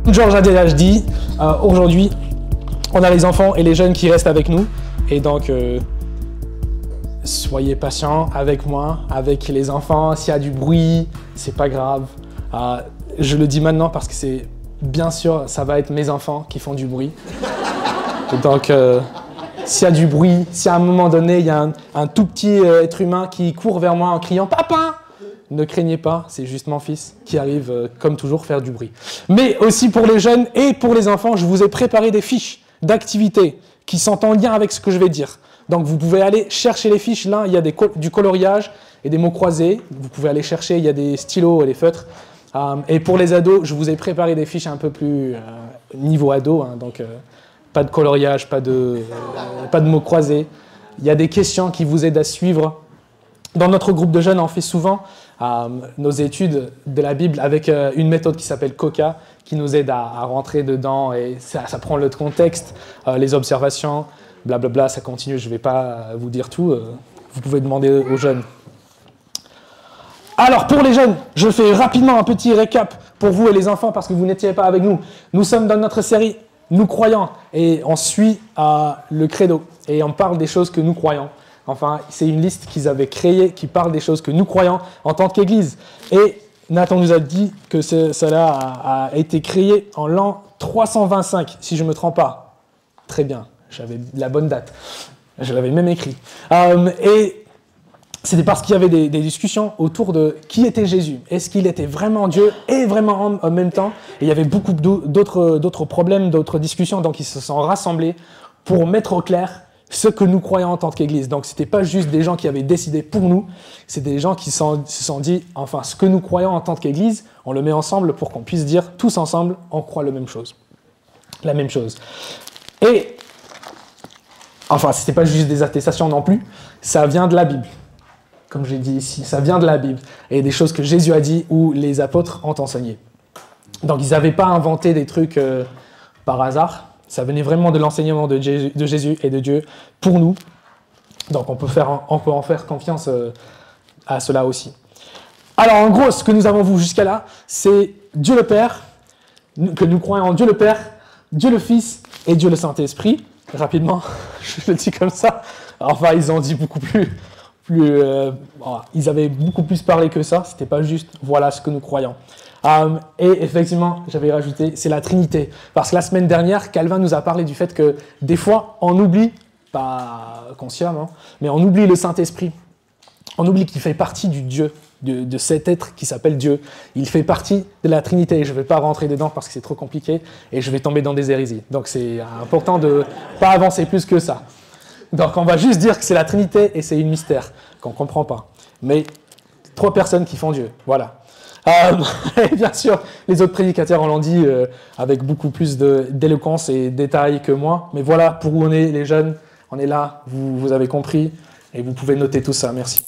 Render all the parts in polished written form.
Georges ADHD, aujourd'hui, on a les enfants et les jeunes qui restent avec nous. Et donc, soyez patients avec moi, avec les enfants. S'il y a du bruit, c'est pas grave. Je le dis maintenant parce que c'est, bien sûr, ça va être mes enfants qui font du bruit. Donc, s'il y a du bruit, si à un moment donné, il y a un tout petit être humain qui court vers moi en criant « Papa !» ne craignez pas, c'est juste mon fils qui arrive, comme toujours, faire du bruit. Mais aussi pour les jeunes et pour les enfants, je vous ai préparé des fiches d'activités qui sont en lien avec ce que je vais dire. Donc vous pouvez aller chercher les fiches. Là, il y a du coloriage et des mots croisés. Vous pouvez aller chercher, il y a des stylos et des feutres. Et pour les ados, je vous ai préparé des fiches un peu plus niveau ado. Hein, donc pas de coloriage, pas de mots croisés. Il y a des questions qui vous aident à suivre. Dans notre groupe de jeunes, on fait souvent nos études de la Bible avec une méthode qui s'appelle COCA, qui nous aide à rentrer dedans, et ça prend le contexte, les observations, blablabla, ça continue, je ne vais pas vous dire tout, vous pouvez demander aux jeunes. Alors pour les jeunes, je fais rapidement un petit récap pour vous et les enfants, parce que vous n'étiez pas avec nous. Nous sommes dans notre série « Nous croyons » et on suit le credo, et on parle des choses que nous croyons. Enfin, c'est une liste qu'ils avaient créée qui parle des choses que nous croyons en tant qu'Église. Et Nathan nous a dit que cela a été créé en l'an 325, si je ne me trompe pas. Très bien, j'avais la bonne date. Je l'avais même écrit. Et c'était parce qu'il y avait des discussions autour de qui était Jésus. Est-ce qu'il était vraiment Dieu et vraiment homme en même temps? Et il y avait beaucoup d'autres problèmes, d'autres discussions, donc ils se sont rassemblés pour mettre au clair ce que nous croyons en tant qu'Église. Donc, ce n'était pas juste des gens qui avaient décidé pour nous, c'est des gens qui se sont dit, enfin, ce que nous croyons en tant qu'Église, on le met ensemble pour qu'on puisse dire, tous ensemble, on croit la même chose. La même chose. Et, enfin, ce n'était pas juste des attestations non plus, ça vient de la Bible. Comme j'ai dit ici, ça vient de la Bible. Et des choses que Jésus a dit ou les apôtres ont enseigné. Donc, ils n'avaient pas inventé des trucs par hasard. Ça venait vraiment de l'enseignement de Jésus et de Dieu pour nous. Donc on peut en faire confiance à cela aussi. Alors en gros, ce que nous avons vu jusqu'à là, c'est Dieu le Père, que nous croyons en Dieu le Père, Dieu le Fils et Dieu le Saint-Esprit. Rapidement, je le dis comme ça. Enfin, ils ont dit beaucoup plus ils avaient beaucoup plus parlé que ça. C'était pas juste voilà ce que nous croyons. Et effectivement, j'avais rajouté, c'est la Trinité. Parce que la semaine dernière, Calvin nous a parlé du fait que des fois, on oublie, pas consciemment, mais on oublie le Saint-Esprit. On oublie qu'il fait partie du Dieu, de cet être qui s'appelle Dieu. Il fait partie de la Trinité. Je ne vais pas rentrer dedans parce que c'est trop compliqué et je vais tomber dans des hérésies. Donc c'est important de ne pas avancer plus que ça. Donc on va juste dire que c'est la Trinité et c'est un mystère qu'on ne comprend pas. Mais 3 personnes qui font Dieu, voilà. Et bien sûr, les autres prédicateurs l'ont dit avec beaucoup plus d'éloquence et de détails que moi. Mais voilà, pour où on est, les jeunes, on est là, vous avez compris, et vous pouvez noter tout ça, merci.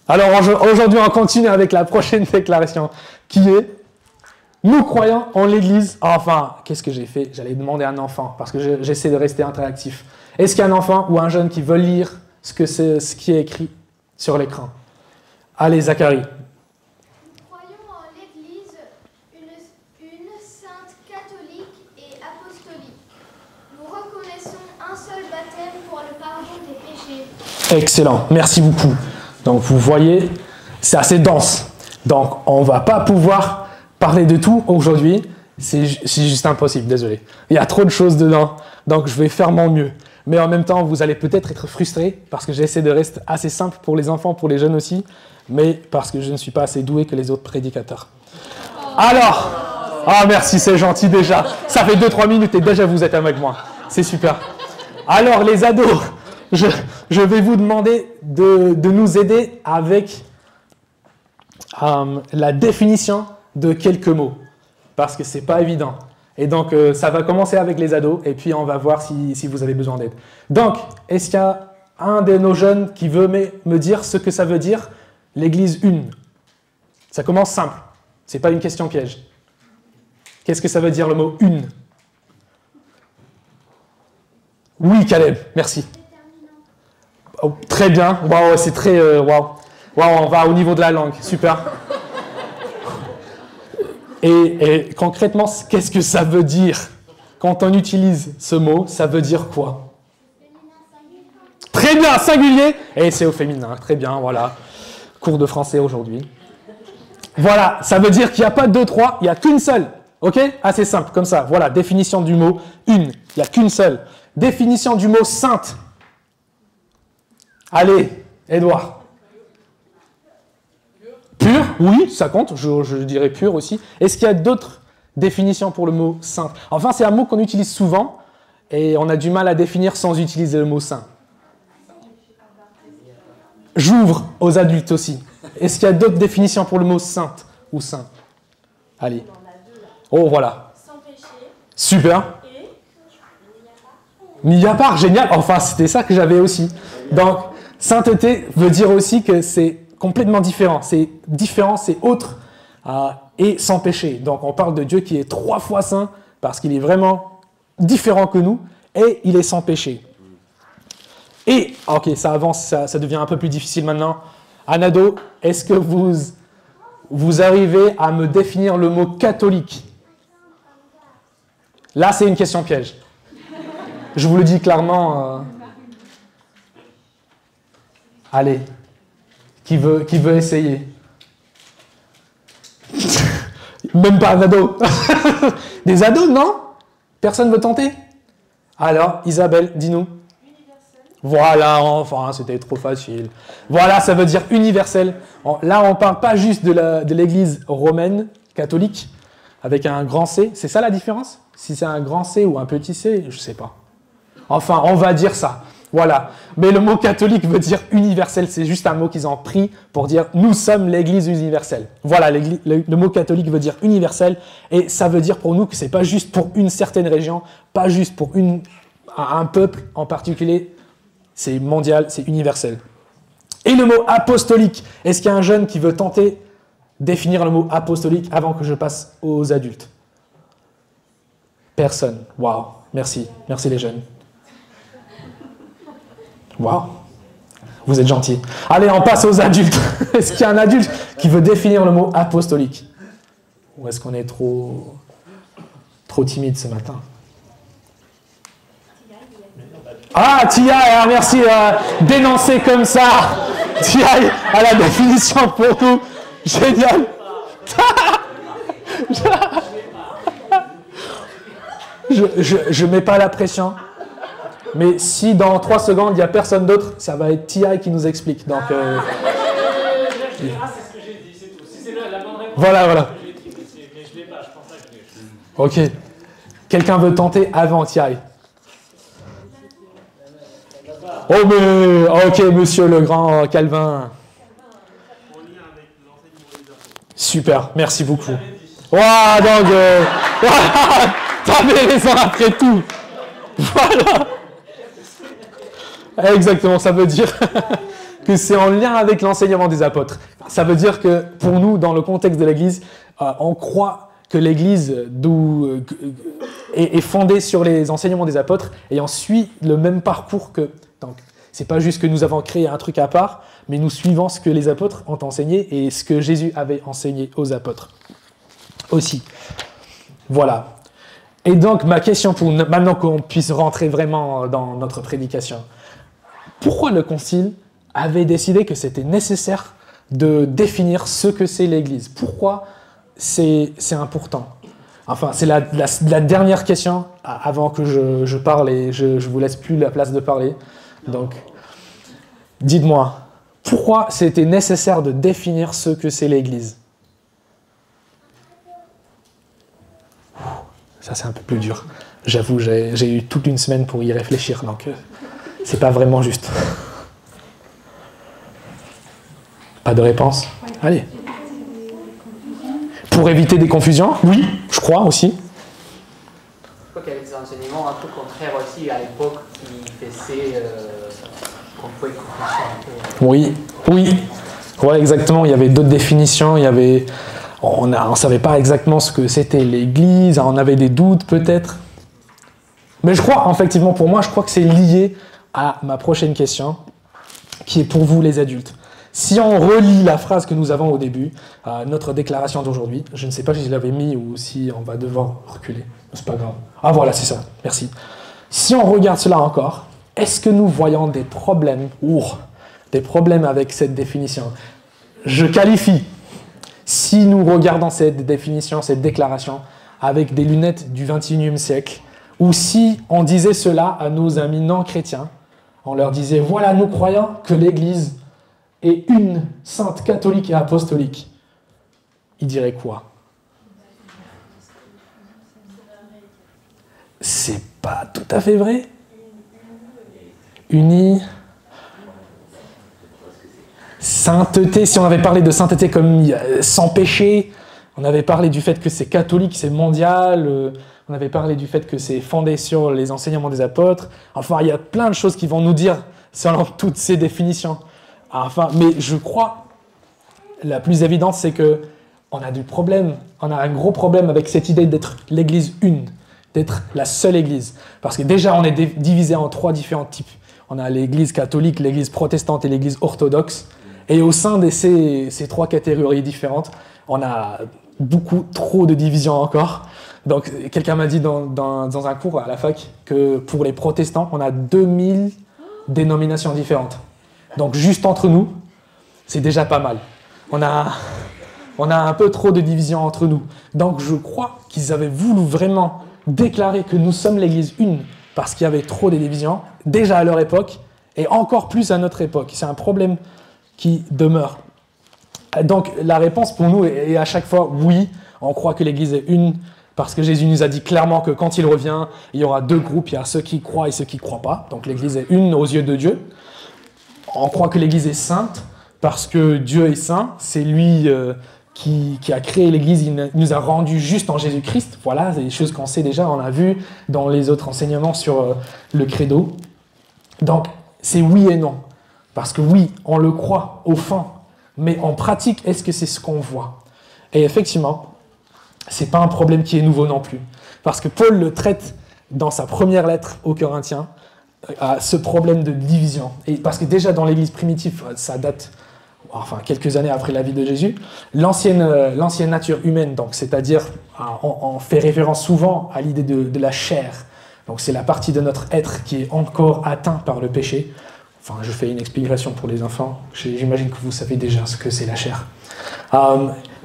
Alors aujourd'hui, on continue avec la prochaine déclaration, qui est « Nous croyons en l'Église ». Enfin, qu'est-ce que j'ai fait? J'allais demander à un enfant, parce que j'essaie de rester interactif. Est-ce qu'il y a un enfant ou un jeune qui veut lire ce qui est écrit sur l'écran? Allez, Zacharie. Excellent, merci beaucoup. Donc vous voyez, c'est assez dense. Donc on ne va pas pouvoir parler de tout aujourd'hui. C'est juste impossible, désolé. Il y a trop de choses dedans, donc je vais faire mon mieux. Mais en même temps, vous allez peut-être être frustrés parce que j'essaie de rester assez simple pour les enfants, pour les jeunes aussi, mais parce que je ne suis pas assez doué que les autres prédicateurs. Alors, merci, c'est gentil déjà. Ça fait 2-3 minutes et déjà vous êtes avec moi. C'est super. Alors les ados, je vais vous demander de nous aider avec la définition de quelques mots, parce que ce n'est pas évident. Et donc, ça va commencer avec les ados, et puis on va voir si vous avez besoin d'aide. Donc, est-ce qu'il y a un de nos jeunes qui veut me dire ce que ça veut dire, l'Église une? Ça commence simple, ce n'est pas une question piège. Qu'est-ce que ça veut dire le mot une? Oui, Caleb, merci. Oh, très bien, wow, c'est très... wow, on va au niveau de la langue, super. Et concrètement, qu'est-ce que ça veut dire? Quand on utilise ce mot, ça veut dire quoi? Très bien, singulier. Et c'est au féminin, très bien, voilà. Cours de français aujourd'hui. Voilà, ça veut dire qu'il n'y a pas deux, trois, il n'y a qu'une seule. Ok? Assez simple, comme ça. Voilà, définition du mot une. Il n'y a qu'une seule. Définition du mot sainte. Allez, Edouard. Pur, oui, ça compte, je dirais pur aussi. Est-ce qu'il y a d'autres définitions pour le mot sainte? Enfin, c'est un mot qu'on utilise souvent et on a du mal à définir sans utiliser le mot saint. J'ouvre aux adultes aussi. Est-ce qu'il y a d'autres définitions pour le mot sainte ou saint? Allez. Oh, voilà. Sans péché. Super. Et Mis à part, génial. Enfin, c'était ça que j'avais aussi. Donc, sainteté veut dire aussi que c'est complètement différent. C'est différent, c'est autre et sans péché. Donc, on parle de Dieu qui est 3 fois saint parce qu'il est vraiment différent que nous et il est sans péché. Et, ok, ça avance, ça devient un peu plus difficile maintenant. Anado, est-ce que vous arrivez à me définir le mot catholique? Là, c'est une question piège. Je vous le dis clairement. Allez, qui veut essayer? Même pas un ado. Des ados, non? Personne veut tenter? Alors, Isabelle, dis-nous. Voilà, enfin, c'était trop facile. Voilà, ça veut dire universel. Là, on ne parle pas juste de l'Église romaine, catholique, avec un grand C. C'est ça la différence? Si c'est un grand C ou un petit C, je ne sais pas. Enfin, on va dire ça. Voilà. Mais le mot catholique veut dire universel. C'est juste un mot qu'ils ont pris pour dire « nous sommes l'Église universelle ». Voilà, le mot catholique veut dire universel. Et ça veut dire pour nous que ce n'est pas juste pour une certaine région, pas juste pour un peuple en particulier. C'est mondial, c'est universel. Et le mot apostolique. Est-ce qu'il y a un jeune qui veut tenter définir le mot apostolique avant que je passe aux adultes? Personne. Waouh. Merci. Merci les jeunes. Waouh. Vous êtes gentils. Allez, on passe aux adultes. Est-ce qu'il y a un adulte qui veut définir le mot apostolique? Ou est-ce qu'on est trop timide ce matin? Ah, Tia, merci, dénoncer comme ça. Tia a la définition pour nous. Génial. Je mets pas la pression. Mais si dans 3 secondes, il n'y a personne d'autre, ça va être Tia qui nous explique. Donc, c'est ce que j'ai dit, c'est tout. Si c'est la bonne réponse, voilà. mais je ne l'ai pas, je pense pas que je l'ai. Ok. Quelqu'un veut tenter avant Tia? Oh, mais ok, monsieur le grand Calvin. Super, merci beaucoup. Waouh, donc, voilà, t'avais raison après tout. Voilà. Exactement, ça veut dire que c'est en lien avec l'enseignement des apôtres. Ça veut dire que pour nous, dans le contexte de l'Église, on croit que l'Église est fondée sur les enseignements des apôtres et on suit le même parcours que... Donc, c'est pas juste que nous avons créé un truc à part, mais nous suivons ce que les apôtres ont enseigné et ce que Jésus avait enseigné aux apôtres aussi. Voilà. Et donc, ma question pour maintenant qu'on puisse rentrer vraiment dans notre prédication. Pourquoi le Concile avait décidé que c'était nécessaire de définir ce que c'est l'Église? Pourquoi c'est important? Enfin, c'est la dernière question avant que je parle et je vous laisse plus la place de parler. Donc, dites-moi, pourquoi c'était nécessaire de définir ce que c'est l'Église? Ça, c'est un peu plus dur. J'avoue, j'ai eu toute une semaine pour y réfléchir, donc c'est pas vraiment juste. Pas de réponse? Allez. Pour éviter des confusions? Oui, je crois aussi. Je crois qu'il y avait des enseignements un peu contraires aussi à l'époque qui faisaient qu'on pouvait confusion un peu. Oui. Ouais, exactement. Il y avait d'autres définitions. On ne savait pas exactement ce que c'était l'Église. On avait des doutes peut-être. Mais je crois, effectivement, pour moi, je crois que c'est lié à ma prochaine question, qui est pour vous les adultes. Si on relit la phrase que nous avons au début, notre déclaration d'aujourd'hui, je ne sais pas si je l'avais mis ou si on va devoir reculer. C'est pas grave. Ah voilà, c'est ça. Merci. Si on regarde cela encore, est-ce que nous voyons des problèmes avec cette définition? Je qualifie. Si nous regardons cette définition, cette déclaration, avec des lunettes du XXIe siècle, ou si on disait cela à nos amis non chrétiens, on leur disait, voilà, nous croyons que l'Église est une sainte catholique et apostolique. Ils diraient quoi? C'est pas tout à fait vrai. Unie. Sainteté, si on avait parlé de sainteté comme sans péché, on avait parlé du fait que c'est catholique, c'est mondial, on avait parlé du fait que c'est fondé sur les enseignements des apôtres. Enfin, il y a plein de choses qui vont nous dire selon toutes ces définitions. Enfin, mais je crois, la plus évidente, c'est que on a du problème, on a un gros problème avec cette idée d'être l'Église une, d'être la seule Église. Parce que déjà, on est divisé en 3 différents types. On a l'Église catholique, l'Église protestante et l'Église orthodoxe. Et au sein de ces 3 catégories différentes, on a beaucoup trop de divisions encore. Donc, quelqu'un m'a dit dans un cours à la fac que pour les protestants, on a 2000 dénominations différentes. Donc, juste entre nous, c'est déjà pas mal. On a un peu trop de divisions entre nous. Donc, je crois qu'ils avaient voulu vraiment déclarer que nous sommes l'Église une parce qu'il y avait trop de divisions, déjà à leur époque, et encore plus à notre époque. C'est un problème qui demeure. Donc, la réponse pour nous est à chaque fois oui, on croit que l'Église est une, parce que Jésus nous a dit clairement que quand il revient, il y aura 2 groupes, il y a ceux qui croient et ceux qui ne croient pas. Donc, l'Église est une aux yeux de Dieu. On croit que l'Église est sainte, parce que Dieu est saint, c'est lui qui a créé l'Église, il nous a rendus justes en Jésus-Christ. Voilà, c'est des choses qu'on sait déjà, on a vu dans les autres enseignements sur le credo. Donc, c'est oui et non. Parce que oui, on le croit au fond, mais en pratique, est-ce que c'est ce qu'on voit? Et effectivement, ce n'est pas un problème qui est nouveau non plus. Parce que Paul le traite dans sa première lettre aux Corinthiens, à ce problème de division. Et parce que déjà dans l'Église primitive, ça date quelques années après la vie de Jésus, l'ancienne nature humaine, donc c'est-à-dire, on fait référence souvent à l'idée de la chair. Donc c'est la partie de notre être qui est encore atteint par le péché. Enfin, je fais une explication pour les enfants. J'imagine que vous savez déjà ce que c'est la chair.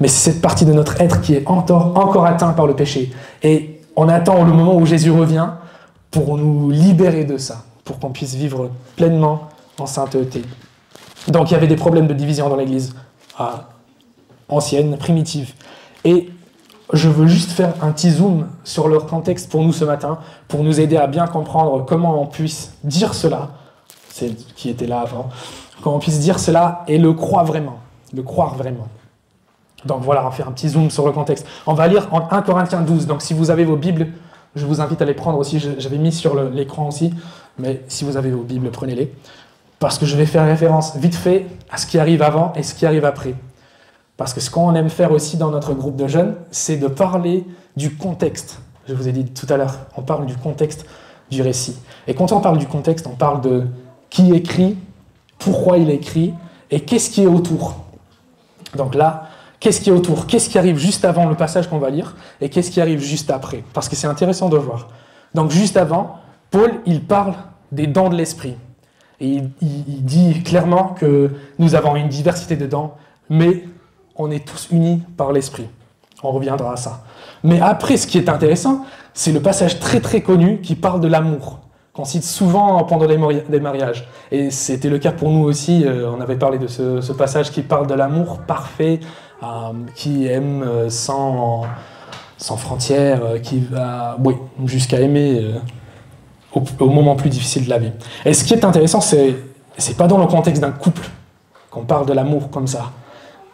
Mais c'est cette partie de notre être qui est encore atteint par le péché. Et on attend le moment où Jésus revient pour nous libérer de ça, pour qu'on puisse vivre pleinement en sainteté. Donc il y avait des problèmes de division dans l'Église ancienne, primitive. Et je veux juste faire un petit zoom sur leur contexte pour nous ce matin, pour nous aider à bien comprendre comment on puisse dire cela, c'est qui était là avant, comment on puisse dire cela et le croire vraiment. Donc voilà, on va faire un petit zoom sur le contexte. On va lire en 1 Corinthiens 12. Donc si vous avez vos Bibles, je vous invite à les prendre aussi. J'avais mis sur l'écran aussi, mais si vous avez vos Bibles, prenez-les. Parce que je vais faire référence vite fait à ce qui arrive avant et ce qui arrive après. Parce que ce qu'on aime faire aussi dans notre groupe de jeunes, c'est de parler du contexte. Je vous ai dit tout à l'heure, on parle du contexte du récit. Et quand on parle du contexte, on parle de qui écrit, pourquoi il écrit, et qu'est-ce qui est autour. Donc là, qu'est-ce qui est autour? Qu'est-ce qui arrive juste avant le passage qu'on va lire, et qu'est-ce qui arrive juste après? Parce que c'est intéressant de voir. Donc juste avant, Paul, il parle des dons de l'esprit. Et il dit clairement que nous avons une diversité de dons, mais on est tous unis par l'esprit. On reviendra à ça. Mais après, ce qui est intéressant, c'est le passage très très connu qui parle de l'amour, qu'on cite souvent pendant les mariages. Et c'était le cas pour nous aussi, on avait parlé de ce passage qui parle de l'amour parfait, qui aime sans frontières, qui va jusqu'à aimer au moment plus difficile de la vie. Et ce qui est intéressant, c'est pas dans le contexte d'un couple qu'on parle de l'amour comme ça.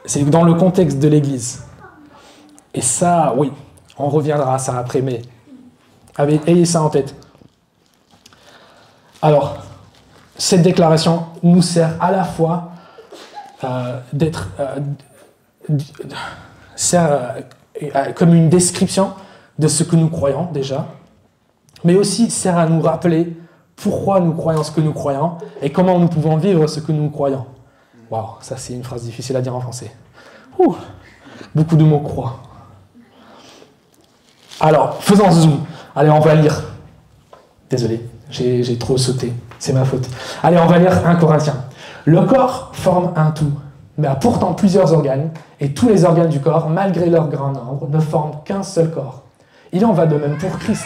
C'est dans le contexte de l'Église. Et ça, oui, on reviendra à ça après, mais ayez ça en tête. Alors, cette déclaration nous sert à la fois comme une description de ce que nous croyons déjà, mais aussi sert à nous rappeler pourquoi nous croyons ce que nous croyons et comment nous pouvons vivre ce que nous croyons. Waouh, ça c'est une phrase difficile à dire en français. Ouh, beaucoup de mots croix. Alors, faisons zoom. Allez, on va lire. Désolé, j'ai trop sauté. C'est ma faute. Allez, on va lire 1 Corinthiens. Le corps forme un tout, mais a pourtant plusieurs organes, et tous les organes du corps, malgré leur grand nombre, ne forment qu'un seul corps. Il en va de même pour Christ.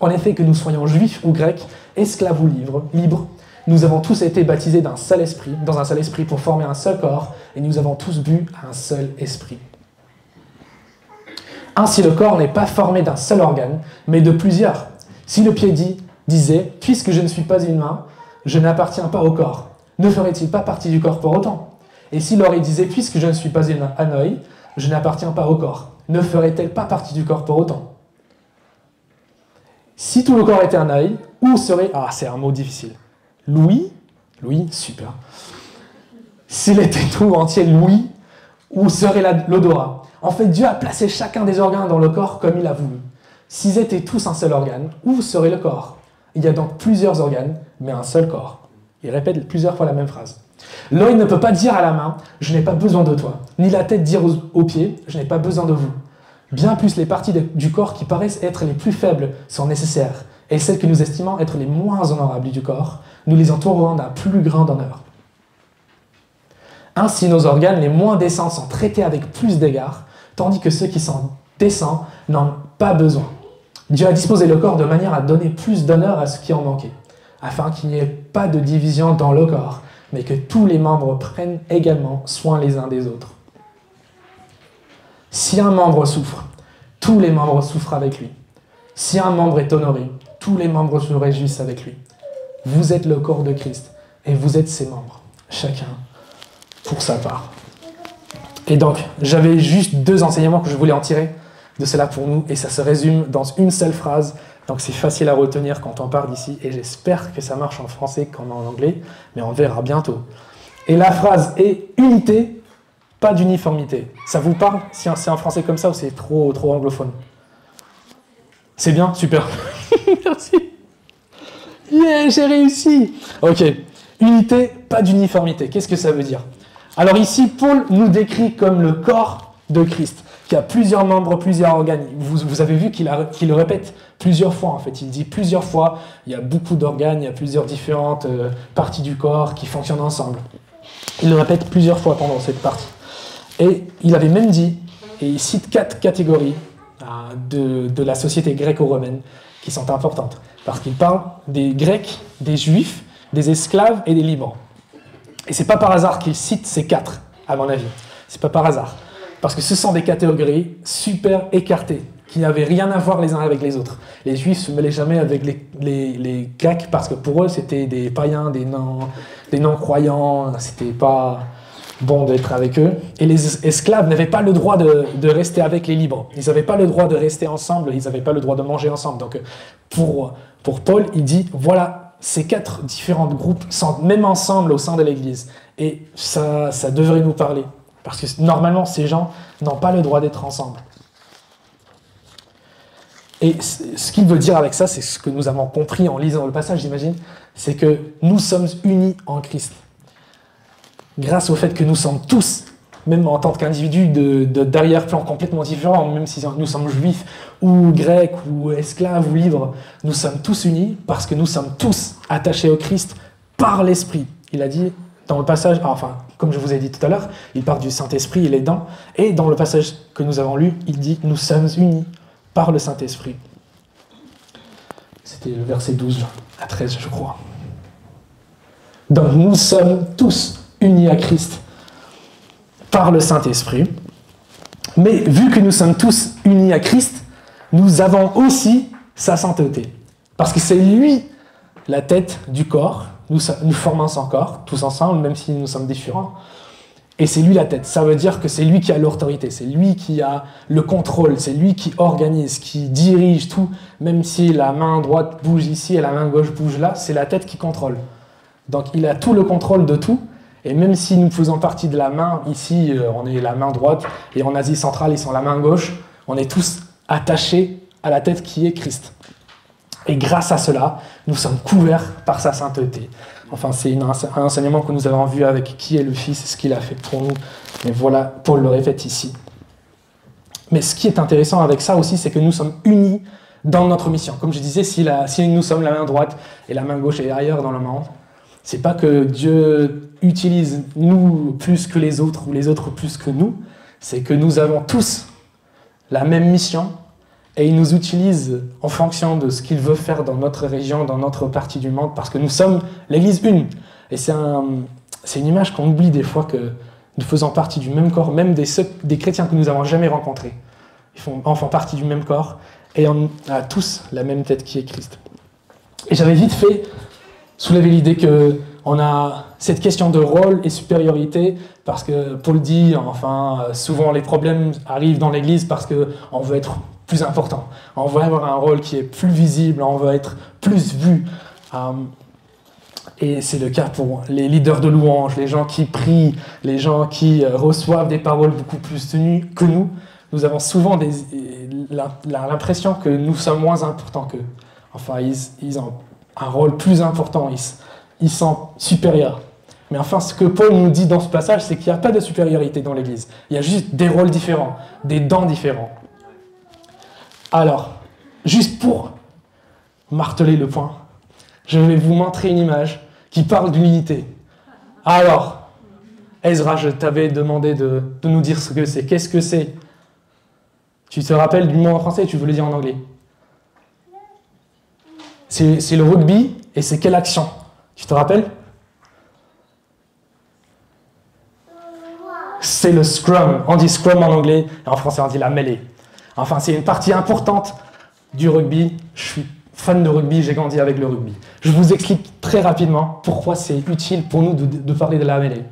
En effet, que nous soyons juifs ou grecs, esclaves ou libres, nous avons tous été baptisés dans un seul esprit pour former un seul corps, et nous avons tous bu à un seul esprit. Ainsi, le corps n'est pas formé d'un seul organe, mais de plusieurs. Si le pied disait « Puisque je ne suis pas une main, je n'appartiens pas au corps », ne ferait-il pas partie du corps pour autant? Et si l'oreille disait « Puisque je ne suis pas un œil, je n'appartiens pas au corps », ne ferait-elle pas partie du corps pour autant? Si tout le corps était un œil, où serait... Ah, c'est un mot difficile. L'ouïe, super. S'il était tout entier l'ouïe, où serait l'odorat? En fait, Dieu a placé chacun des organes dans le corps comme il a voulu. S'ils étaient tous un seul organe, où serait le corps? Il y a donc plusieurs organes, mais un seul corps. Il répète plusieurs fois la même phrase. L'œil ne peut pas dire à la main « Je n'ai pas besoin de toi », ni la tête dire aux pieds « Je n'ai pas besoin de vous ». Bien plus, les parties du corps qui paraissent être les plus faibles sont nécessaires, et celles que nous estimons être les moins honorables du corps, nous les entourerons d'un plus grand honneur. Ainsi, nos organes les moins décents sont traités avec plus d'égard, tandis que ceux qui sont décents n'en ont pas besoin. Dieu a disposé le corps de manière à donner plus d'honneur à ce qui en manquait, afin qu'il n'y ait pas de division dans le corps, mais que tous les membres prennent également soin les uns des autres. Si un membre souffre, tous les membres souffrent avec lui. Si un membre est honoré, tous les membres se réjouissent avec lui. Vous êtes le corps de Christ, et vous êtes ses membres, chacun pour sa part. Et donc, j'avais juste 2 enseignements que je voulais en tirer de cela pour nous, et ça se résume dans une seule phrase, donc c'est facile à retenir quand on part d'ici, et j'espère que ça marche en français comme en anglais, mais on verra bientôt. Et la phrase est « unité », pas d'uniformité. Ça vous parle si c'est en français comme ça ou c'est trop anglophone? C'est bien? Super. Merci. Yeah, j'ai réussi. Ok. Unité, pas d'uniformité. Qu'est-ce que ça veut dire? Alors ici, Paul nous décrit comme le corps de Christ, qui a plusieurs membres, plusieurs organes. Vous avez vu qu'il le répète plusieurs fois, en fait. Il dit plusieurs fois, il y a beaucoup d'organes, il y a plusieurs différentes parties du corps qui fonctionnent ensemble. Il le répète plusieurs fois pendant cette partie. Et il avait même dit, et il cite 4 catégories de la société gréco-romaine qui sont importantes. Parce qu'il parle des Grecs, des Juifs, des esclaves et des libres. Et c'est pas par hasard qu'il cite ces 4, à mon avis. C'est pas par hasard. Parce que ce sont des catégories super écartées, qui n'avaient rien à voir les uns avec les autres. Les Juifs ne se mêlaient jamais avec les Grecs, parce que pour eux, c'était des païens, des non-croyants, c'était pas bon d'être avec eux. Et les esclaves n'avaient pas le droit de rester avec les libres. Ils n'avaient pas le droit de rester ensemble, ils n'avaient pas le droit de manger ensemble. Donc pour Paul, il dit, voilà, ces 4 différents groupes sont même ensemble au sein de l'Église. Et ça devrait nous parler. Parce que normalement, ces gens n'ont pas le droit d'être ensemble. Et ce qu'il veut dire avec ça, c'est ce que nous avons compris en lisant le passage, j'imagine, c'est que nous sommes unis en Christ. Grâce au fait que nous sommes tous, même en tant qu'individus d'arrière-plan complètement différents, même si nous sommes juifs ou grecs ou esclaves ou libres, nous sommes tous unis parce que nous sommes tous attachés au Christ par l'Esprit. Il a dit dans le passage, enfin, comme je vous ai dit tout à l'heure, il parle du Saint-Esprit, il est dedans, et dans le passage que nous avons lu, il dit « Nous sommes unis par le Saint-Esprit ». C'était le verset 12 à 13, je crois. Donc nous sommes tous unis à Christ par le Saint-Esprit. Mais vu que nous sommes tous unis à Christ, nous avons aussi sa sainteté. Parce que c'est lui la tête du corps. Nous formons son corps, tous ensemble, même si nous sommes différents. Et c'est lui la tête. Ça veut dire que c'est lui qui a l'autorité, c'est lui qui a le contrôle, c'est lui qui organise, qui dirige tout. Même si la main droite bouge ici et la main gauche bouge là, c'est la tête qui contrôle. Donc il a tout le contrôle de tout. Et même si nous faisons partie de la main, ici on est la main droite, et en Asie centrale ils sont la main gauche, on est tous attachés à la tête qui est Christ. Et grâce à cela, nous sommes couverts par sa sainteté. Enfin, c'est un enseignement que nous avons vu avec qui est le Fils, ce qu'il a fait pour nous. Mais voilà, Paul le répète ici. Mais ce qui est intéressant avec ça aussi, c'est que nous sommes unis dans notre mission. Comme je disais, si nous sommes la main droite et la main gauche est ailleurs dans le monde, c'est pas que Dieu utilise nous plus que les autres ou les autres plus que nous, c'est que nous avons tous la même mission et il nous utilise en fonction de ce qu'il veut faire dans notre région, dans notre partie du monde, parce que nous sommes l'Église une. Et c'est une image qu'on oublie des fois, que nous faisons partie du même corps, même des chrétiens que nous n'avons jamais rencontrés. En font partie du même corps et on a tous la même tête qui est Christ. Et j'avais vite fait soulever l'idée qu'on a cette question de rôle et supériorité, parce que Paul dit, enfin, souvent les problèmes arrivent dans l'Église parce qu'on veut être plus important, on veut avoir un rôle qui est plus visible, on veut être plus vu. Et c'est le cas pour les leaders de louange, les gens qui prient, les gens qui reçoivent des paroles beaucoup plus tenues que nous. Nous avons souvent l'impression que nous sommes moins importants qu'eux. Enfin, ils ont un rôle plus important, ils sont supérieurs. Mais enfin, ce que Paul nous dit dans ce passage, c'est qu'il n'y a pas de supériorité dans l'Église. Il y a juste des rôles différents, des dons différents. Alors, juste pour marteler le point, je vais vous montrer une image qui parle d'unité. Alors, Ezra, je t'avais demandé de nous dire ce que c'est. Qu'est-ce que c'est? Tu te rappelles du mot en français, tu veux le dire en anglais? C'est le rugby, et c'est quelle action? Tu te rappelles? C'est le scrum. On dit scrum en anglais, et en français on dit la mêlée. Enfin, c'est une partie importante du rugby. Je suis fan de rugby, j'ai grandi avec le rugby. Je vous explique très rapidement pourquoi c'est utile pour nous de parler de la mêlée.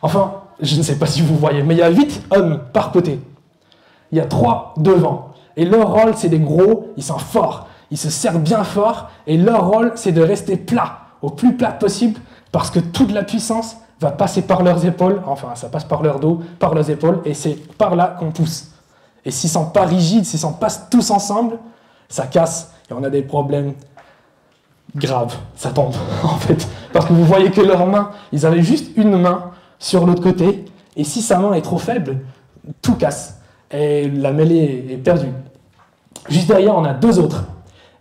Enfin, je ne sais pas si vous voyez, mais il y a 8 hommes par côté. Il y a 3 devant. Et leur rôle, c'est des gros, ils sont forts. Ils se serrent bien fort, et leur rôle, c'est de rester plat, au plus plat possible, parce que toute la puissance va passer par leurs épaules, enfin, ça passe par leur dos, par leurs épaules, et c'est par là qu'on pousse. Et s'ils ne sont pas rigides, s'ils ne sont pas tous ensemble, ça casse, et on a des problèmes graves, ça tombe, en fait. Parce que vous voyez que leurs mains, ils avaient juste une main sur l'autre côté, et si sa main est trop faible, tout casse, et la mêlée est perdue. Juste derrière, on a 2 autres.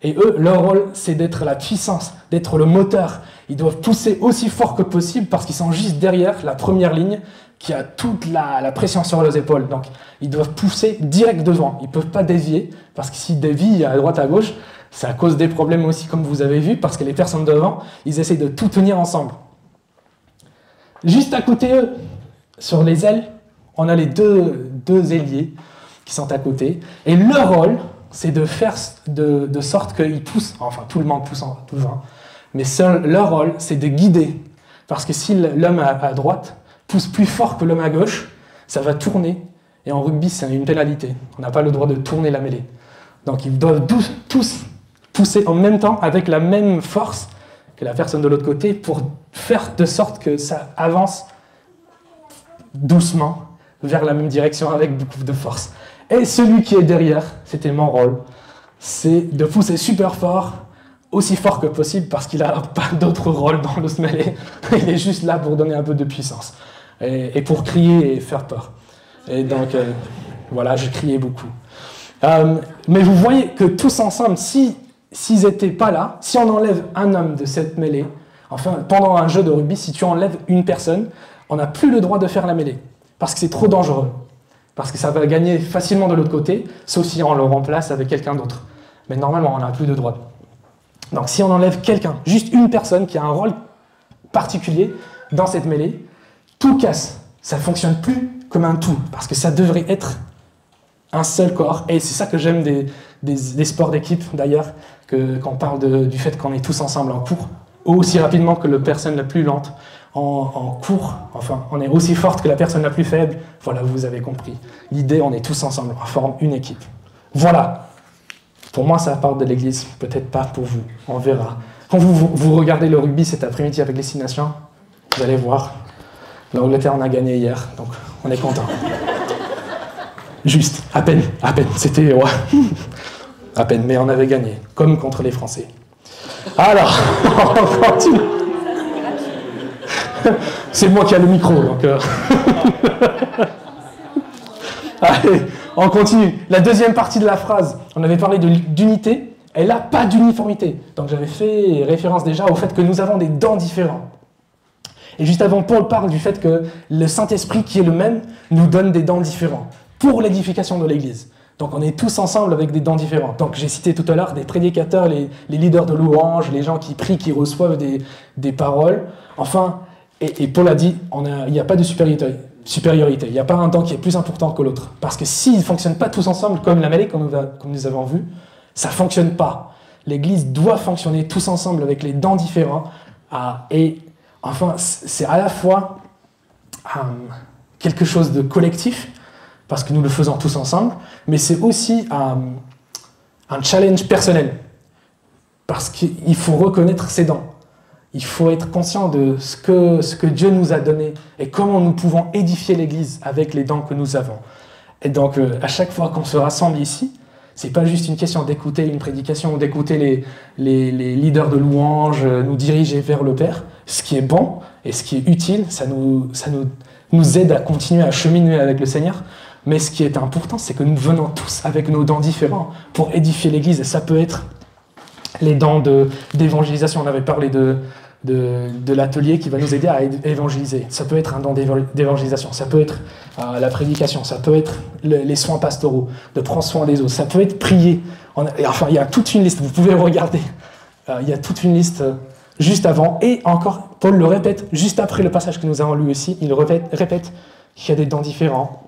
Et eux, leur rôle, c'est d'être la puissance, d'être le moteur. Ils doivent pousser aussi fort que possible parce qu'ils sont juste derrière la première ligne qui a toute la pression sur leurs épaules. Donc, ils doivent pousser direct devant. Ils ne peuvent pas dévier parce que s'ils dévient à droite, à gauche, ça cause des problèmes aussi, comme vous avez vu, parce que les personnes devant, ils essaient de tout tenir ensemble. Juste à côté, eux, sur les ailes, on a les deux ailiers qui sont à côté. Et leur rôle, c'est de faire de sorte qu'ils poussent, enfin tout le monde pousse tout le temps, mais seul leur rôle, c'est de guider. Parce que si l'homme à droite pousse plus fort que l'homme à gauche, ça va tourner. Et en rugby, c'est une pénalité. On n'a pas le droit de tourner la mêlée. Donc ils doivent tous pousser en même temps, avec la même force que la personne de l'autre côté, pour faire de sorte que ça avance doucement vers la même direction avec beaucoup de force. Et celui qui est derrière, c'était mon rôle, c'est de pousser super fort, aussi fort que possible, parce qu'il n'a pas d'autre rôle dans le mêlée. Il est juste là pour donner un peu de puissance, et pour crier et faire peur. Et donc, voilà, je criais beaucoup. Mais vous voyez que tous ensemble, s'ils n'étaient pas là, si on enlève un homme de cette mêlée, enfin, pendant un jeu de rugby, si tu enlèves une personne, on n'a plus le droit de faire la mêlée, parce que c'est trop dangereux. Parce que ça va gagner facilement de l'autre côté, sauf si on le remplace avec quelqu'un d'autre. Mais normalement, on n'a plus de droit. Donc si on enlève quelqu'un, juste une personne qui a un rôle particulier dans cette mêlée, tout casse. Ça ne fonctionne plus comme un tout, parce que ça devrait être un seul corps. Et c'est ça que j'aime des sports d'équipe, d'ailleurs, qu'on parle du fait qu'on est tous ensemble en cours, aussi rapidement que la personne la plus lente. En cours, enfin, on est aussi forte que la personne la plus faible. Voilà, vous avez compris. L'idée, on est tous ensemble, on forme une équipe. Voilà. Pour moi, ça parle de l'Église, peut-être pas pour vous. On verra. Quand vous regardez le rugby cet après-midi avec les 6 nations, vous allez voir. L'Angleterre, on a gagné hier, donc on est content. Juste, à peine. C'était... Ouais. À peine, mais on avait gagné, comme contre les Français. Alors, on continue. C'est moi qui ai le micro, donc... Allez, on continue. La deuxième partie de la phrase, on avait parlé d'unité, elle n'a pas d'uniformité. Donc j'avais fait référence déjà au fait que nous avons des dons différents. Et juste avant, Paul parle du fait que le Saint-Esprit, qui est le même, nous donne des dons différents pour l'édification de l'Église. Donc on est tous ensemble avec des dons différents. Donc j'ai cité tout à l'heure des prédicateurs, les leaders de louange, les gens qui prient, qui reçoivent des paroles. Enfin, et Paul a dit, il n'y a pas de supériorité. Il n'y a pas un don qui est plus important que l'autre. Parce que s'ils ne fonctionnent pas tous ensemble, comme la mêlée, comme nous avons vu, ça ne fonctionne pas. L'Église doit fonctionner tous ensemble avec les dons différents. Et enfin, c'est à la fois quelque chose de collectif, parce que nous le faisons tous ensemble, mais c'est aussi un challenge personnel, parce qu'il faut reconnaître ses dons. Il faut être conscient de ce que Dieu nous a donné et comment nous pouvons édifier l'Église avec les dons que nous avons. Et donc, à chaque fois qu'on se rassemble ici, c'est pas juste une question d'écouter une prédication ou d'écouter les leaders de louange nous diriger vers le Père. Ce qui est bon et ce qui est utile, ça nous aide à continuer à cheminer avec le Seigneur. Mais ce qui est important, c'est que nous venons tous avec nos dons différents pour édifier l'Église. Et ça peut être les dons d'évangélisation. On avait parlé de l'atelier qui va nous aider à évangéliser. Ça peut être un don d'évangélisation, ça peut être la prédication, ça peut être les soins pastoraux, de prendre soin des autres, ça peut être prier. Enfin, il y a toute une liste, vous pouvez regarder. Il y a toute une liste juste avant. Et encore, Paul le répète, juste après le passage que nous avons lu aussi, il répète qu'il y a des dons différents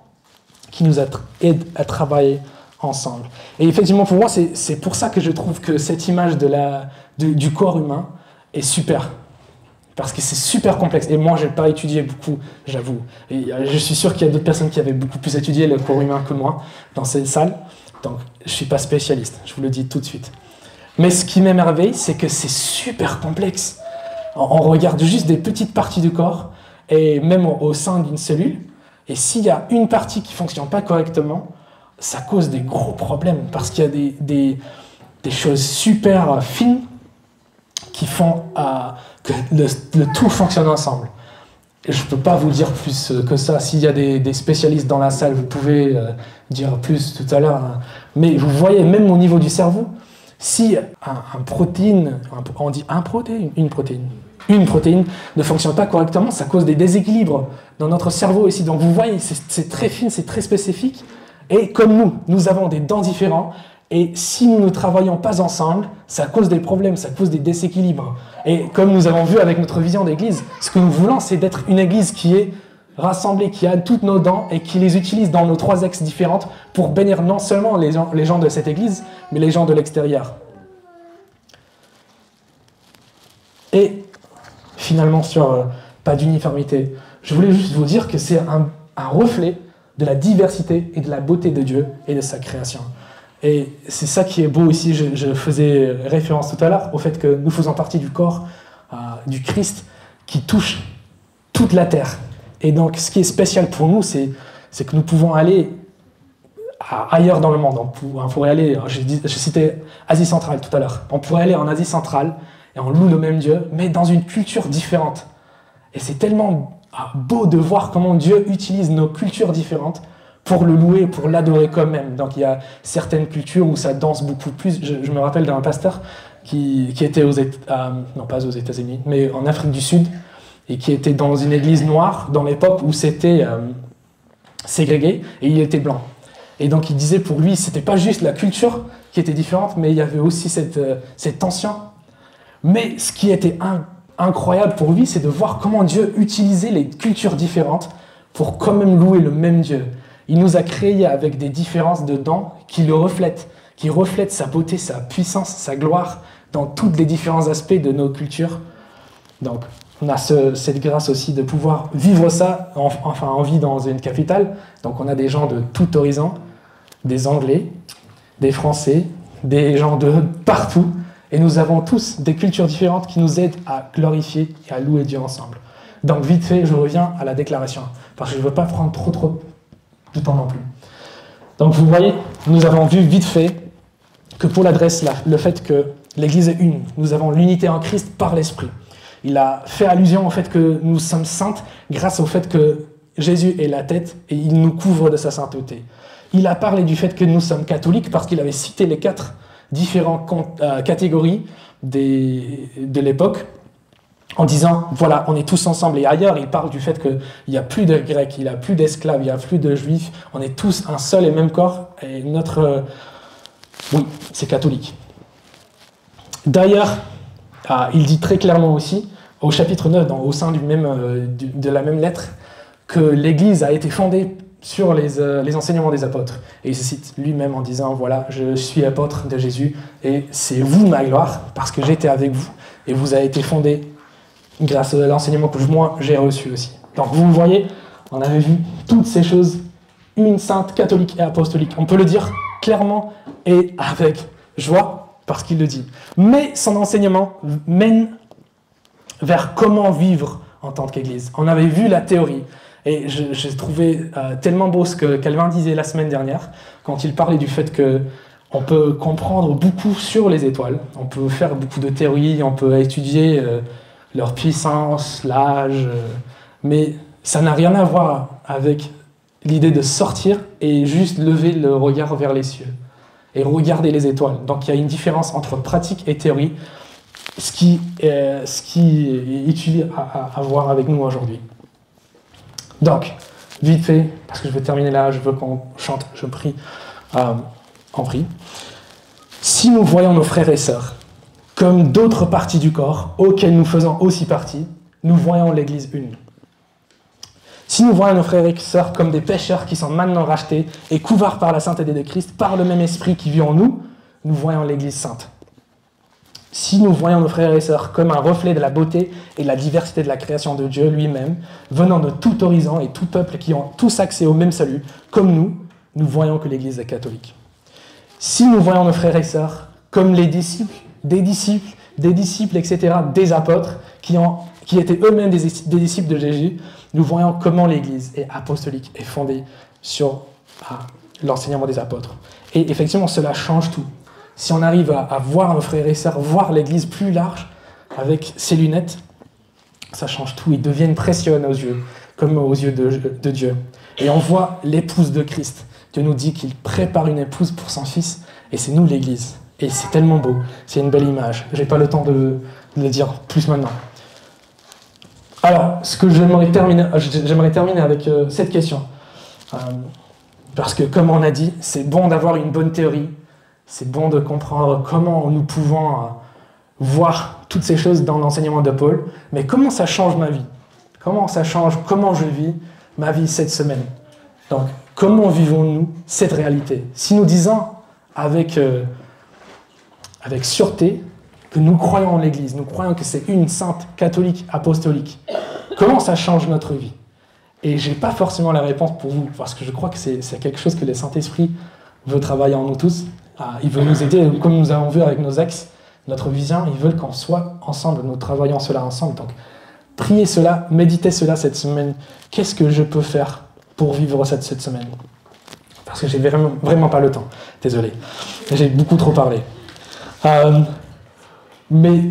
qui nous aident à travailler ensemble. Et effectivement, pour moi, c'est pour ça que je trouve que cette image du corps humain est super. Parce que c'est super complexe. Et moi, je n'ai pas étudié beaucoup, j'avoue. Et je suis sûr qu'il y a d'autres personnes qui avaient beaucoup plus étudié le corps humain que moi dans cette salle. Donc, je ne suis pas spécialiste, je vous le dis tout de suite. Mais ce qui m'émerveille, c'est que c'est super complexe. On regarde juste des petites parties du corps, et même au sein d'une cellule. Et s'il y a une partie qui ne fonctionne pas correctement, ça cause des gros problèmes. Parce qu'il y a des choses super fines qui font que le tout fonctionne ensemble. Et je ne peux pas vous dire plus que ça. S'il y a des spécialistes dans la salle, vous pouvez dire plus tout à l'heure. Mais vous voyez, même au niveau du cerveau, si une protéine ne fonctionne pas correctement, ça cause des déséquilibres dans notre cerveau ici. Donc vous voyez, c'est très fin, c'est très spécifique. Et comme nous avons des dons différents, et si nous ne travaillons pas ensemble, ça cause des problèmes, ça cause des déséquilibres. Et comme nous avons vu avec notre vision d'église, ce que nous voulons, c'est d'être une église qui est rassemblée, qui a toutes nos dons et qui les utilise dans nos 3 axes différentes pour bénir non seulement les gens de cette église, mais les gens de l'extérieur. Et finalement, sur pas d'uniformité, je voulais juste vous dire que c'est un reflet de la diversité et de la beauté de Dieu et de sa création. Et c'est ça qui est beau ici. Je faisais référence tout à l'heure au fait que nous faisons partie du corps du Christ qui touche toute la terre. Et donc, ce qui est spécial pour nous, c'est que nous pouvons aller ailleurs dans le monde. On pourrait aller, je citais Asie centrale tout à l'heure. On pourrait aller en Asie centrale et on loue le même Dieu, mais dans une culture différente. Et c'est tellement beau de voir comment Dieu utilise nos cultures différentes pour le louer, pour l'adorer quand même. Donc il y a certaines cultures où ça danse beaucoup plus. Je me rappelle d'un pasteur qui était non pas aux États-Unis, mais en Afrique du Sud, et qui était dans une église noire dans l'époque où c'était ségrégué, et il était blanc. Et donc il disait pour lui, c'était pas juste la culture qui était différente, mais il y avait aussi cette tension. Mais ce qui était incroyable pour lui, c'est de voir comment Dieu utilisait les cultures différentes pour quand même louer le même Dieu. Il nous a créés avec des différences de dons qui le reflètent, qui reflètent sa beauté, sa puissance, sa gloire dans tous les différents aspects de nos cultures. Donc, on a cette grâce aussi de pouvoir vivre ça, en vie dans une capitale. Donc, on a des gens de tout horizon, des Anglais, des Français, des gens de partout. Et nous avons tous des cultures différentes qui nous aident à glorifier et à louer Dieu ensemble. Donc, vite fait, je reviens à la déclaration, parce que je ne veux pas prendre trop de temps non plus. Donc, vous voyez, nous avons vu vite fait que Paul adresse le fait que l'Église est une. Nous avons l'unité en Christ par l'Esprit. Il a fait allusion au fait que nous sommes saintes grâce au fait que Jésus est la tête et il nous couvre de sa sainteté. Il a parlé du fait que nous sommes catholiques parce qu'il avait cité les 4 différentes catégories de l'époque en disant, voilà, on est tous ensemble. Et ailleurs, il parle du fait qu'il n'y a plus de Grecs, il n'y a plus d'esclaves, il n'y a plus de Juifs. On est tous un seul et même corps. Et oui, c'est catholique. D'ailleurs, il dit très clairement aussi, au chapitre 9, au sein de la même lettre, que l'Église a été fondée sur les enseignements des apôtres. Et il se cite lui-même en disant, voilà, je suis apôtre de Jésus, et c'est vous ma gloire, parce que j'étais avec vous, et vous avez été fondé grâce à l'enseignement que moi j'ai reçu aussi. Donc vous voyez, on avait vu toutes ces choses, une sainte catholique et apostolique. On peut le dire clairement et avec joie, parce qu'il le dit. Mais son enseignement mène vers comment vivre en tant qu'Église. On avait vu la théorie, et j'ai trouvé tellement beau ce que Calvin disait la semaine dernière, quand il parlait du fait qu'on peut comprendre beaucoup sur les étoiles, on peut faire beaucoup de théories, on peut étudier leur puissance, l'âge, mais ça n'a rien à voir avec l'idée de sortir et juste lever le regard vers les cieux et regarder les étoiles. Donc il y a une différence entre pratique et théorie, ce qui est utile à voir avec nous aujourd'hui. Donc, vite fait, parce que je veux terminer là, je veux qu'on chante, je prie, en prie. Si nous voyons nos frères et sœurs comme d'autres parties du corps auxquelles nous faisons aussi partie, nous voyons l'Église une. Si nous voyons nos frères et sœurs comme des pécheurs qui sont maintenant rachetés et couverts par la sainteté de Christ, par le même esprit qui vit en nous, nous voyons l'Église sainte. Si nous voyons nos frères et sœurs comme un reflet de la beauté et de la diversité de la création de Dieu lui-même, venant de tout horizon et tout peuple qui ont tous accès au même salut, comme nous, nous voyons que l'Église est catholique. Si nous voyons nos frères et sœurs comme les disciples, des disciples, etc., des apôtres, qui étaient eux-mêmes des disciples de Jésus, nous voyons comment l'Église est apostolique et fondée sur l'enseignement des apôtres. Et effectivement, cela change tout. Si on arrive à voir nos frères et sœurs, voir l'Église plus large, avec ses lunettes, ça change tout. Ils deviennent précieux à nos yeux, comme aux yeux de Dieu. Et on voit l'épouse de Christ. Dieu nous dit qu'il prépare une épouse pour son fils, et c'est nous l'Église. Et c'est tellement beau, c'est une belle image. Je n'ai pas le temps de le dire plus maintenant. Alors, j'aimerais terminer avec cette question. Parce que, comme on a dit, c'est bon d'avoir une bonne théorie, c'est bon de comprendre comment nous pouvons voir toutes ces choses dans l'enseignement de Paul, mais comment ça change ma vie? Comment ça change, comment je vis ma vie cette semaine? Donc, comment vivons-nous cette réalité? Si nous disons avec sûreté que nous croyons en l'Église, nous croyons que c'est une sainte catholique apostolique, comment ça change notre vie? Et je n'ai pas forcément la réponse pour vous, parce que je crois que c'est quelque chose que le Saint-Esprit veut travailler en nous tous. Il veut nous aider, comme nous avons vu avec nos ex, notre vision, ils veulent qu'on soit ensemble, nous travaillons cela ensemble. Donc, priez cela, méditez cela cette semaine. Qu'est-ce que je peux faire pour vivre cette semaine? Parce que j'ai vraiment pas le temps. Désolé, j'ai beaucoup trop parlé. Mais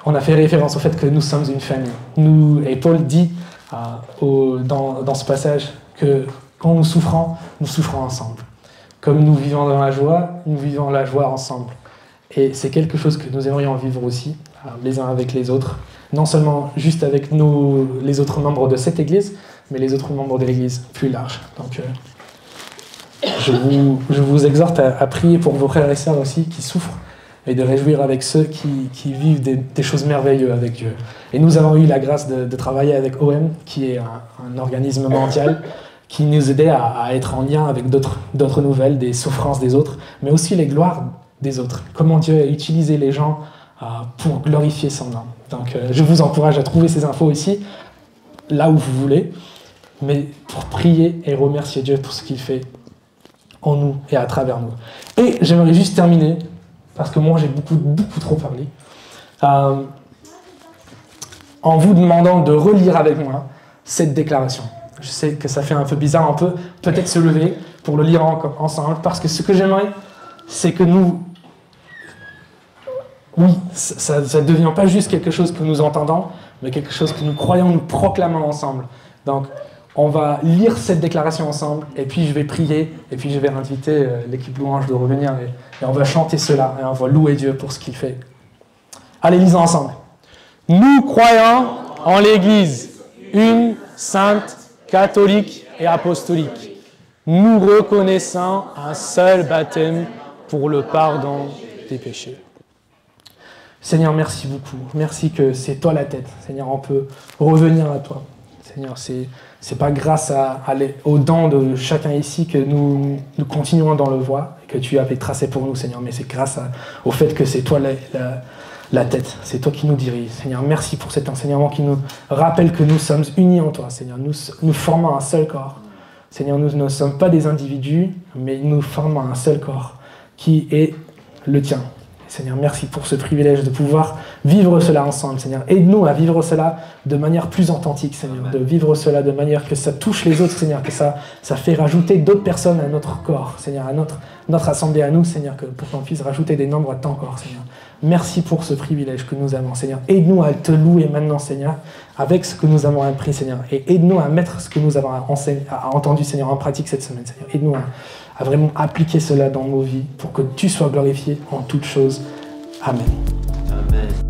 on a fait référence au fait que nous sommes une famille. Et Paul dit dans ce passage que quand nous souffrons ensemble. Comme nous vivons dans la joie, nous vivons la joie ensemble. Et c'est quelque chose que nous aimerions vivre aussi, les uns avec les autres. Non seulement juste avec les autres membres de cette Église, mais les autres membres de l'Église plus large. Donc, je vous exhorte à prier pour vos frères et sœurs aussi qui souffrent et de réjouir avec ceux qui vivent des choses merveilleuses avec Dieu. Et nous avons eu la grâce de travailler avec OM, qui est un organisme mondial qui nous aidait à être en lien avec d'autres nouvelles, des souffrances des autres, mais aussi les gloires des autres. Comment Dieu a utilisé les gens pour glorifier son nom. Donc je vous encourage à trouver ces infos ici, là où vous voulez, mais pour prier et remercier Dieu pour ce qu'il fait en nous et à travers nous. Et j'aimerais juste terminer, parce que moi j'ai beaucoup trop parlé, en vous demandant de relire avec moi cette déclaration. Je sais que ça fait un peu bizarre, on peut peut-être se lever pour le lire ensemble, parce que ce que j'aimerais, c'est que nous oui, ça ne devient pas juste quelque chose que nous entendons, mais quelque chose que nous croyons, nous proclamons ensemble. Donc, on va lire cette déclaration ensemble, et puis je vais prier, et puis je vais inviter l'équipe louange de revenir, et on va chanter cela, et on va louer Dieu pour ce qu'il fait. Allez, lisons ensemble. Nous croyons en l'Église, une, sainte, catholique et apostolique. Nous reconnaissons un seul baptême pour le pardon des péchés. Seigneur, merci beaucoup. Merci que c'est toi la tête. Seigneur, on peut revenir à toi. Seigneur, c'est pas grâce aux dons de chacun ici que nous continuons dans le voie, que tu avais tracé pour nous, Seigneur, mais c'est grâce au fait que c'est toi la tête. C'est toi qui nous dirige. Seigneur, merci pour cet enseignement qui nous rappelle que nous sommes unis en toi, Seigneur. Nous formons un seul corps. Seigneur, nous ne sommes pas des individus, mais nous formons un seul corps qui est le tien. Seigneur, merci pour ce privilège de pouvoir vivre cela ensemble, Seigneur. Aide-nous à vivre cela de manière plus authentique, Seigneur. De vivre cela de manière que ça touche les autres, Seigneur. Que ça fait rajouter d'autres personnes à notre corps, Seigneur. À notre assemblée, à nous, Seigneur. Pour qu'on puisse rajouter des membres à ton corps, Seigneur. Merci pour ce privilège que nous avons, Seigneur. Aide-nous à te louer maintenant, Seigneur, avec ce que nous avons appris, Seigneur. Et aide-nous à mettre ce que nous avons entendu, Seigneur, en pratique cette semaine, Seigneur. Aide-nous à vraiment appliquer cela dans nos vies pour que tu sois glorifié en toutes choses. Amen. Amen.